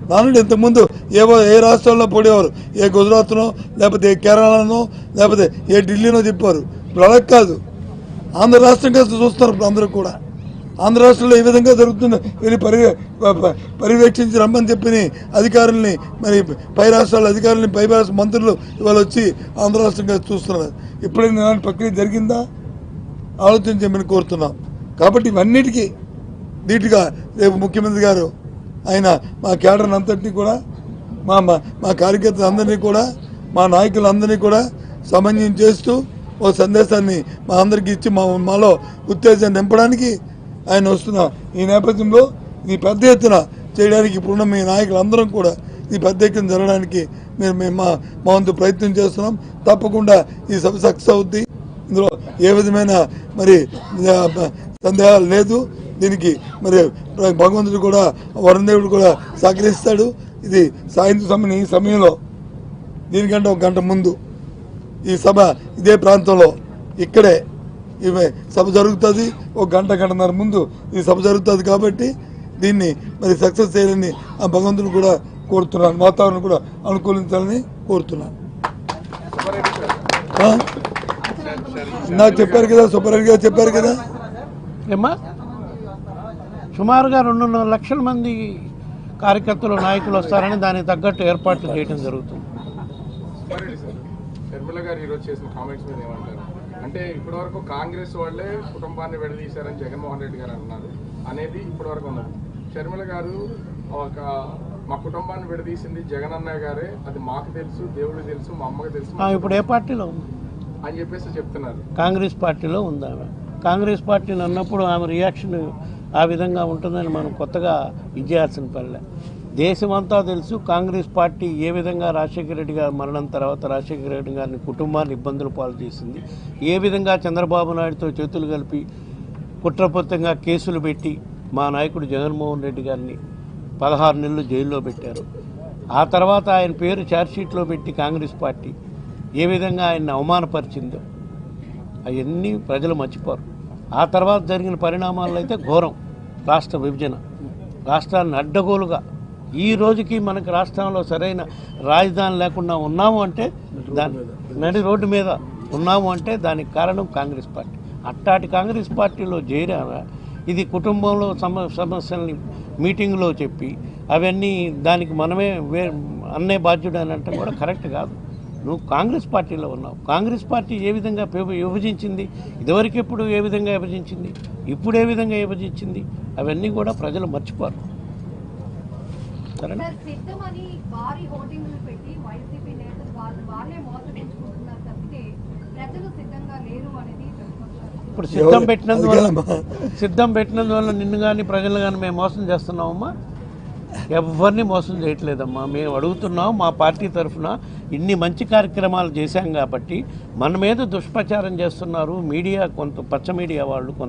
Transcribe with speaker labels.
Speaker 1: నానుండి ఇంతకుముందు ఏ రాష్ట్రాల్లో పోడేవారు, ఏ గుజరాత్నో లేకపోతే ఏ కేరళనో లేకపోతే ఏ ఢిల్లీనో చెప్పారు. ఇప్పుడు అలా కాదు, ఆంధ్ర రాష్ట్రంగా చూస్తున్నారు. ఇప్పుడు అందరూ కూడా ఆంధ్ర రాష్ట్రంలో ఈ విధంగా జరుగుతుంది, వీళ్ళు పర్యవేక్షించి రమ్మని చెప్పిన అధికారుల్ని, మరి పై రాష్ట్రాల అధికారులని, పై రాష్ట్ర మంత్రులు ఇవాళ వచ్చి ఆంధ్ర రాష్ట్రంగా చూస్తున్నారు. ఎప్పుడైనా ఇలాంటి ప్రక్రియ జరిగిందా ఆలోచించమని కోరుతున్నాం. కాబట్టి ఇవన్నిటికీ ధీటుగా రేపు ముఖ్యమంత్రి గారు ఆయన మా కేడర్ని అంతటినీ కూడా, మా కార్యకర్తలందరినీ కూడా, మా నాయకులందరినీ కూడా సమన్వయం చేస్తూ ఓ సందేశాన్ని మా అందరికీ ఇచ్చి మాలో ఉత్తేజాన్ని నింపడానికి ఆయన వస్తున్న ఈ నేపథ్యంలో ఇది పెద్ద ఎత్తున చేయడానికి ఇప్పుడున్న మీ నాయకులందరం కూడా ఇది పెద్ద ఎత్తున జరగడానికి మేము మా వంతు ప్రయత్నం చేస్తున్నాం. తప్పకుండా ఈ సభ సక్సెస్ అవుద్ది. ఇందులో ఏ విధమైన మరి సందేహాలు లేదు. దీనికి మరి భగవంతుడు కూడా, వరుణదేవుడు కూడా సహకరిస్తాడు. ఇది సాయంత్రం ఈ సమయంలో దీనికంటే ఒక గంట ముందు ఈ సభ ఇదే ప్రాంతంలో ఇక్కడే సభ జరుగుతుంది. ఒక గంటన్నర ముందు ఈ సభ జరుగుతుంది. కాబట్టి దీన్ని మరి సక్సెస్ చేయాలని ఆ భగవంతుని కూడా కోరుతున్నాను. వాతావరణం కూడా అనుకూలించాలని కోరుతున్నాను. నాకు చెప్పారు కదా, సుబ్బారెడ్డి గారు చెప్పారు కదా,
Speaker 2: ఏమ్మా సుమారుగా 2.5 లక్షల మంది కార్యకర్తలు, నాయకులు వస్తారని దానికి తగ్గట్టు ఏర్పాట్లు చేయడం జరుగుతుంది.
Speaker 3: షర్మిల గారు ఈరోజు చేసిన కామెంట్స్ మీద ఏమంటారు? అంటే ఇప్పటివరకు కాంగ్రెస్ వాళ్ళే కుటుంబాన్ని విడదీశారని జగన్మోహన్ రెడ్డి గారు అంటున్నారు అనేది ఇప్పటివరకు ఉన్నది. షర్మిల గారు మా కుటుంబాన్ని విడదీసింది జగన్ అన్నయ్య గారే, అది మాకు తెలుసు, దేవుడికి తెలుసు, మా అమ్మకి తెలుసు.
Speaker 2: ఇప్పుడు ఏ పార్టీలో ఉంది
Speaker 3: అని చెప్పేసి చెప్తున్నారు.
Speaker 2: కాంగ్రెస్ పార్టీలో ఉంది ఆమె. కాంగ్రెస్ పార్టీని అన్నప్పుడు ఆమె రియాక్షన్ ఆ విధంగా ఉంటుందని మనం కొత్తగా ఇచ్చేయాల్సిన పనిలే. దేశమంతా తెలుసు కాంగ్రెస్ పార్టీ ఏ విధంగా రాజశేఖర రెడ్డి గారి మరణం తర్వాత రాజశేఖర రెడ్డి గారిని కుటుంబాన్ని ఇబ్బందులు పాలు చేసింది, ఏ విధంగా చంద్రబాబు నాయుడుతో చేతులు కలిపి కుట్రపూరితంగా కేసులు పెట్టి మా నాయకుడు జగన్మోహన్ రెడ్డి గారిని 16 నెలలు జైల్లో పెట్టారు. ఆ తర్వాత ఆయన పేరు ఛార్జ్షీట్లో పెట్టి కాంగ్రెస్ పార్టీ ఏ విధంగా ఆయన్ని అవమానపరిచిందో అవన్నీ ప్రజలు మర్చిపోరు. ఆ తర్వాత జరిగిన పరిణామాల్లో అయితే ఘోరం. రాష్ట్ర విభజన, రాష్ట్రాన్ని అడ్డగోలుగా ఈ రోజుకి మనకి రాష్ట్రంలో సరైన రాజధాని లేకుండా ఉన్నాము అంటే, దాని నడి రోడ్డు మీద ఉన్నాము అంటే దానికి కారణం కాంగ్రెస్ పార్టీ. అట్టాటి కాంగ్రెస్ పార్టీలో చేరారా ఇది కుటుంబంలో సమస్యల్ని మీటింగ్లో చెప్పి అవన్నీ దానికి మనమే అన్నే బాధ్యుడు అని అంటే కూడా కరెక్ట్ కాదు. నువ్వు కాంగ్రెస్ పార్టీలో ఉన్నావు. కాంగ్రెస్ పార్టీ ఏ విధంగా విభజించింది, ఇదివరకు ఎప్పుడు ఏ విధంగా విభజించింది, ఇప్పుడు ఏ విధంగా విభజించింది, అవన్నీ కూడా ప్రజలు మర్చిపోరు. సరేనా? ఇప్పుడు సిద్ధం పెట్టినందువల్ల నిన్ను కానీ ప్రజలు కానీ మేము మోసం చేస్తున్నామమ్మా? ఎవరిని మోసం చేయట్లేదమ్మా. మేము అడుగుతున్నాం, మా పార్టీ తరఫున ఇన్ని మంచి కార్యక్రమాలు చేశాం కాబట్టి మన మీద దుష్ప్రచారం చేస్తున్నారు మీడియా, కొంత పచ్చ మీడియా వాళ్ళు కొంత